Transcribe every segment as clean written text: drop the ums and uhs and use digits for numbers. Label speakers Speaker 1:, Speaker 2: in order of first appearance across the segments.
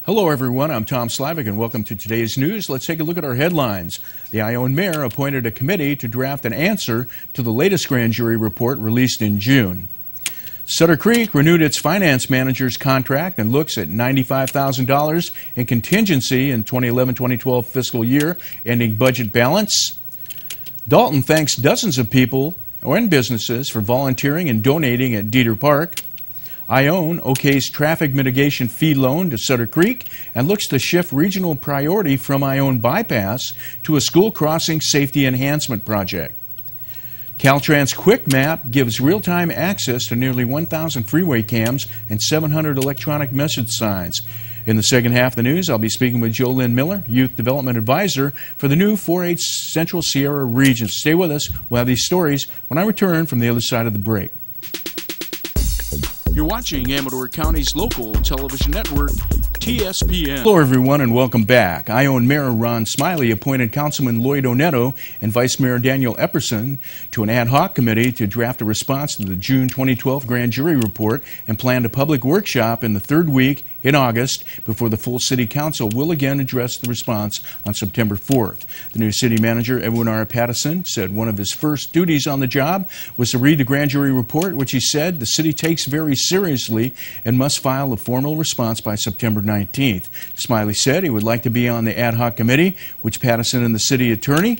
Speaker 1: Hello everyone, I'm Tom Slivick and welcome to today's news. Let's take a look at our headlines. The Ione Mayor appointed a committee to draft an answer to the latest grand jury report released in June. Sutter Creek renewed its finance manager's contract and looks at $95,000 in contingency in 2011-2012 fiscal year, ending budget balance. Dalton thanks dozens of people and businesses for volunteering and donating at Dieter Park. Ione okays traffic mitigation fee loan to Sutter Creek and looks to shift regional priority from Ione Bypass to a school crossing safety enhancement project. Caltrans QuickMap gives real-time access to nearly 1,000 freeway cams and 700 electronic message signs. In the second half of the news, I'll be speaking with Jolynn Miller, Youth Development Advisor for the new 4-H Central Sierra region. Stay with us. We'll have these stories when I return from the other side of the break. You're watching Amador County's local television network, TSPN. Hello everyone and welcome back. Ione Mayor Ron Smiley appointed Councilman Lloyd Onetto and Vice Mayor Daniel Epperson to an ad hoc committee to draft a response to the June 2012 grand jury report and planned a public workshop in the third week in August before the full City Council will again address the response on September 4th. The new City Manager, Edwin R. Pattison, said one of his first duties on the job was to read the grand jury report, which he said the city takes very seriously and must file a formal response by September 19th. Smiley said he would like to be on the ad hoc committee, which Pattison and the city attorney,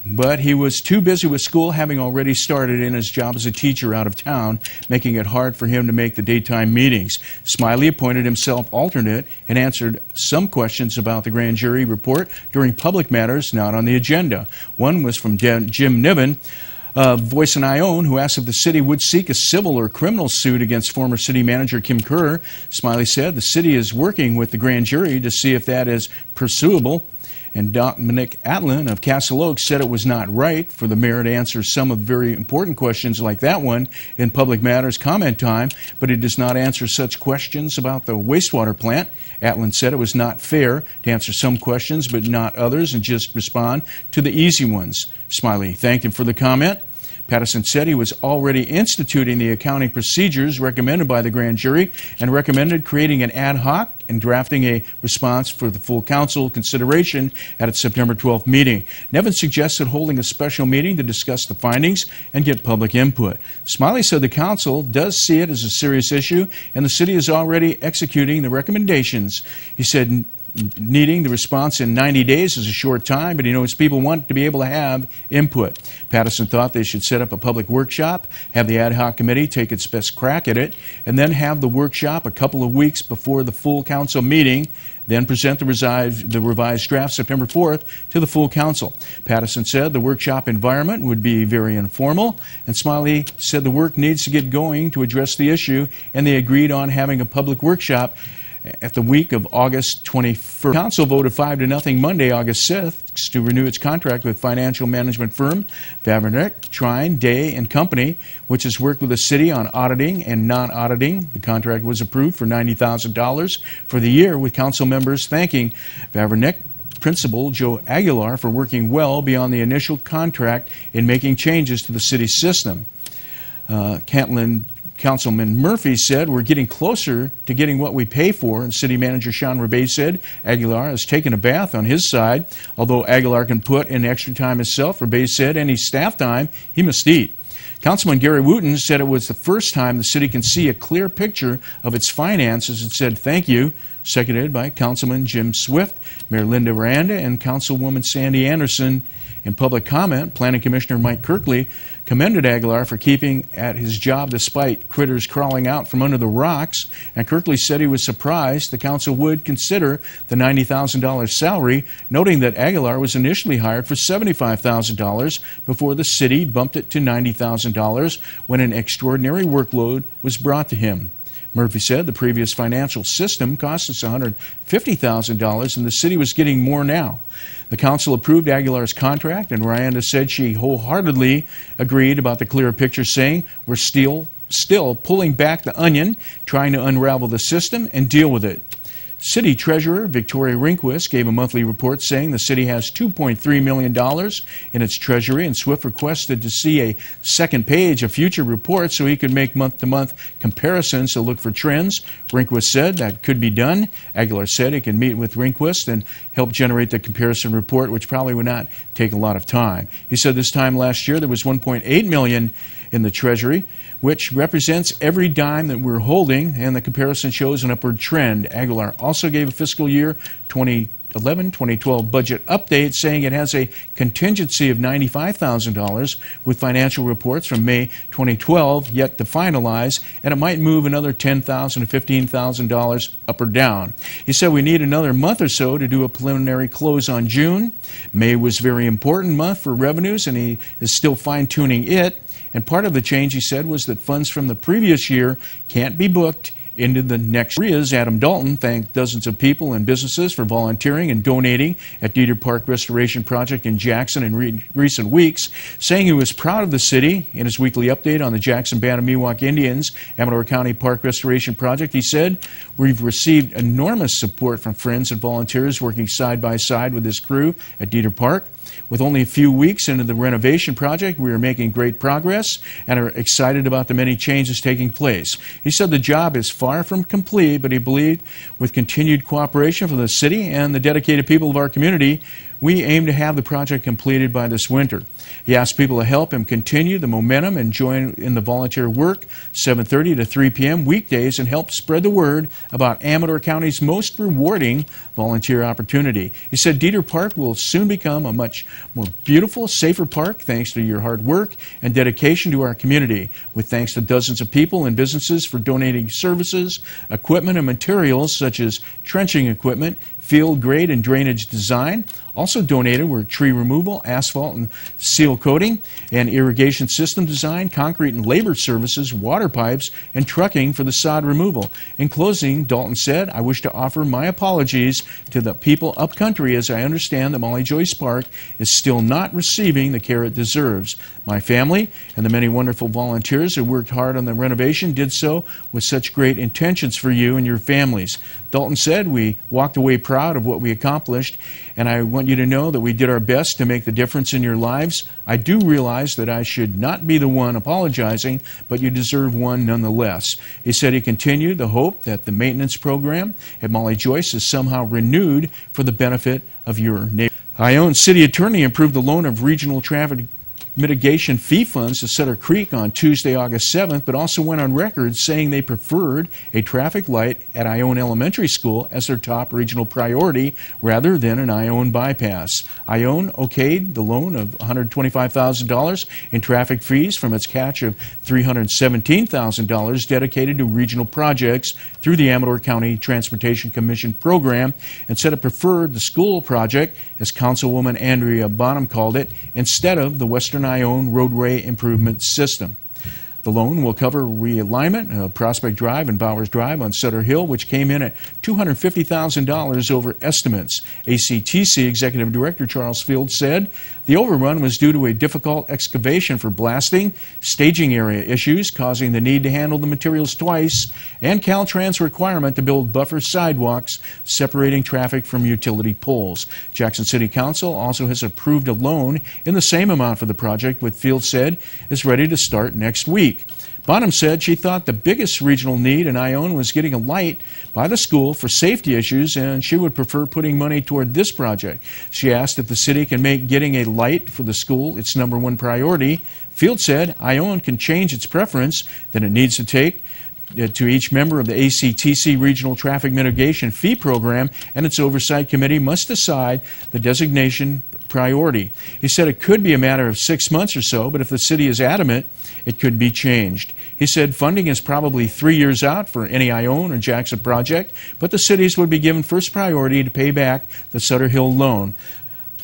Speaker 1: but he was too busy with school, having already started in his job as a teacher out of town, making it hard for him to make the daytime meetings. Smiley appointed himself alternate and answered some questions about the grand jury report during public matters not on the agenda. One was from Jim Niven, Voice in Ione, who asked if the city would seek a civil or criminal suit against former city manager Kim Kerr. Smiley said the city is working with the grand jury to see if that is pursuable. And Dominic Atlin of Castle Oaks said it was not right for the mayor to answer some of the very important questions like that one in public matters comment time, but he does not answer such questions about the wastewater plant. Atlin said it was not fair to answer some questions but not others and just respond to the easy ones. Smiley thanked him for the comment. Pattison said he was already instituting the accounting procedures recommended by the grand jury and recommended creating an ad hoc and drafting a response for the full council consideration at its September 12th meeting. Nevin suggested holding a special meeting to discuss the findings and get public input. Smiley said the council does see it as a serious issue and the city is already executing the recommendations. He said needing the response in 90 days is a short time, but he knows people want to be able to have input. Pattison thought they should set up a public workshop, have the ad hoc committee take its best crack at it, and then have the workshop a couple of weeks before the full council meeting, then present the revised draft September 4th to the full council. Pattison said the workshop environment would be very informal, and Smiley said the work needs to get going to address the issue, and they agreed on having a public workshop at the week of August 21st. Council voted 5-0 Monday, August 6th, to renew its contract with financial management firm Vavernick, Trine, Day & Company, which has worked with the city on auditing and non-auditing. The contract was approved for $90,000 for the year, with council members thanking Vavernick Principal Joe Aguilar for working well beyond the initial contract in making changes to the city system. Councilman Murphy said, "We're getting closer to getting what we pay for," and City Manager Sean Rebay said Aguilar has taken a bath on his side. Although Aguilar can put in extra time himself, Rebay said any staff time he must eat. Councilman Gary Wooten said it was the first time the city can see a clear picture of its finances and said thank you, seconded by Councilman Jim Swift, Mayor Linda Randa, and Councilwoman Sandy Anderson. In public comment, Planning Commissioner Mike Kirkley commended Aguilar for keeping at his job despite critters crawling out from under the rocks, and Kirkley said he was surprised the council would consider the $90,000 salary, noting that Aguilar was initially hired for $75,000 before the city bumped it to $90,000 when an extraordinary workload was brought to him. Murphy said the previous financial system cost us $150,000 and the city was getting more now. The council approved Aguilar's contract, and Ryanda said she wholeheartedly agreed about the clearer picture, saying we're still pulling back the onion, trying to unravel the system and deal with it. City Treasurer Victoria Rehnquist gave a monthly report saying the city has $2.3 million in its treasury, and Swift requested to see a second page of future reports so he could make month-to-month comparisons to look for trends. Rehnquist said that could be done. Aguilar said he can meet with Rehnquist and help generate the comparison report, which probably would not take a lot of time. He said this time last year there was $1.8 million in the treasury, which represents every dime that we're holding, and the comparison shows an upward trend. Aguilar also gave a fiscal year 2011-2012 budget update, saying it has a contingency of $95,000 with financial reports from May 2012 yet to finalize, and it might move another $10,000 to $15,000 up or down. He said we need another month or so to do a preliminary close on June. May was a very important month for revenues, and he is still fine-tuning it. And part of the change, he said, was that funds from the previous year can't be booked into the next year. Adam Dalton thanked dozens of people and businesses for volunteering and donating at Dieter Park Restoration Project in Jackson in recent weeks, saying he was proud of the city. In his weekly update on the Jackson-Bantam-Miwok Indians Amador County Park Restoration Project, he said, we've received enormous support from friends and volunteers working side by side with his crew at Dieter Park. With only a few weeks into the renovation project, we are making great progress and are excited about the many changes taking place. He said the job is far from complete, but he believed with continued cooperation from the city and the dedicated people of our community, we aim to have the project completed by this winter. He asked people to help him continue the momentum and join in the volunteer work 7:30 to 3 p.m. weekdays and help spread the word about Amador County's most rewarding volunteer opportunity. He said Dieter Park will soon become a much more beautiful, safer park thanks to your hard work and dedication to our community, with thanks to dozens of people and businesses for donating services, equipment, and materials such as trenching equipment, field grade and drainage design. Also donated were tree removal, asphalt and seal coating, and irrigation system design, concrete and labor services, water pipes, and trucking for the sod removal. In closing, Dalton said, I wish to offer my apologies to the people up country, as I understand that Molly Joyce Park is still not receiving the care it deserves. My family and the many wonderful volunteers who worked hard on the renovation did so with such great intentions for you and your families. Dalton said, we walked away proud of what we accomplished, and I want you to know that we did our best to make the difference in your lives. I do realize that I should not be the one apologizing, but you deserve one nonetheless. He said he continued the hope that the maintenance program at Molly Joyce is somehow renewed for the benefit of your neighbor. Ione City Attorney approved the loan of regional traffic mitigation fee funds to Sutter Creek on Tuesday, August 7th, but also went on record saying they preferred a traffic light at Ione Elementary School as their top regional priority rather than an Ione Bypass. Ione okayed the loan of $125,000 in traffic fees from its catch of $317,000 dedicated to regional projects through the Amador County Transportation Commission program, and said it preferred the school project, as Councilwoman Andrea Bonham called it, instead of the Western Ione roadway improvement system. The loan will cover realignment of Prospect Drive and Bowers Drive on Sutter Hill, which came in at $250,000 over estimates. ACTC Executive Director Charles Field said the overrun was due to a difficult excavation for blasting, staging area issues causing the need to handle the materials twice, and Caltrans requirement to build buffer sidewalks separating traffic from utility poles. Jackson City Council also has approved a loan in the same amount for the project, which Field said is ready to start next week. Bonham said she thought the biggest regional need in Ione was getting a light by the school for safety issues, and she would prefer putting money toward this project. She asked if the city can make getting a light for the school its #1 priority. Field said Ione can change its preference, then it needs to take to each member of the ACTC Regional Traffic Mitigation Fee Program, and its oversight committee must decide the designation priority. He said it could be a matter of 6 months or so, but if the city is adamant, it could be changed. He said funding is probably 3 years out for any Ione or Jackson project, but the cities would be given first priority to pay back the Sutter Hill loan.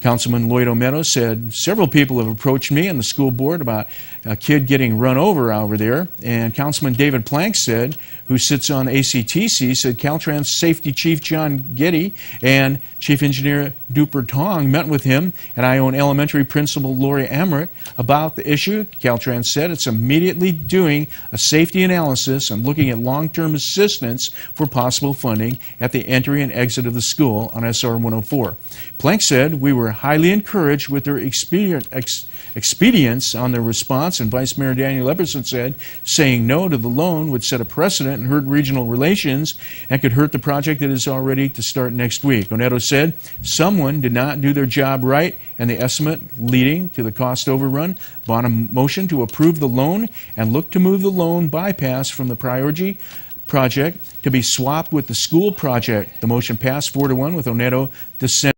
Speaker 1: Councilman Lloyd Oneto said several people have approached me and the school board about a kid getting run over there. And Councilman David Plank said, who sits on ACTC, said Caltrans Safety Chief John Getty and Chief Engineer Duper Tong met with him and Ione Elementary Principal Lori Emmerich about the issue. Caltrans said it's immediately doing a safety analysis and looking at long-term assistance for possible funding at the entry and exit of the school on SR 104. Plank said we were highly encouraged with their expedience on their response, and Vice Mayor Daniel Epperson said saying no to the loan would set a precedent and hurt regional relations and could hurt the project that is all ready to start next week. Oneto said someone did not do their job right and the estimate leading to the cost overrun. Bought a motion to approve the loan and look to move the loan bypass from the priority project to be swapped with the school project. The motion passed 4-1 with Oneto dissenting.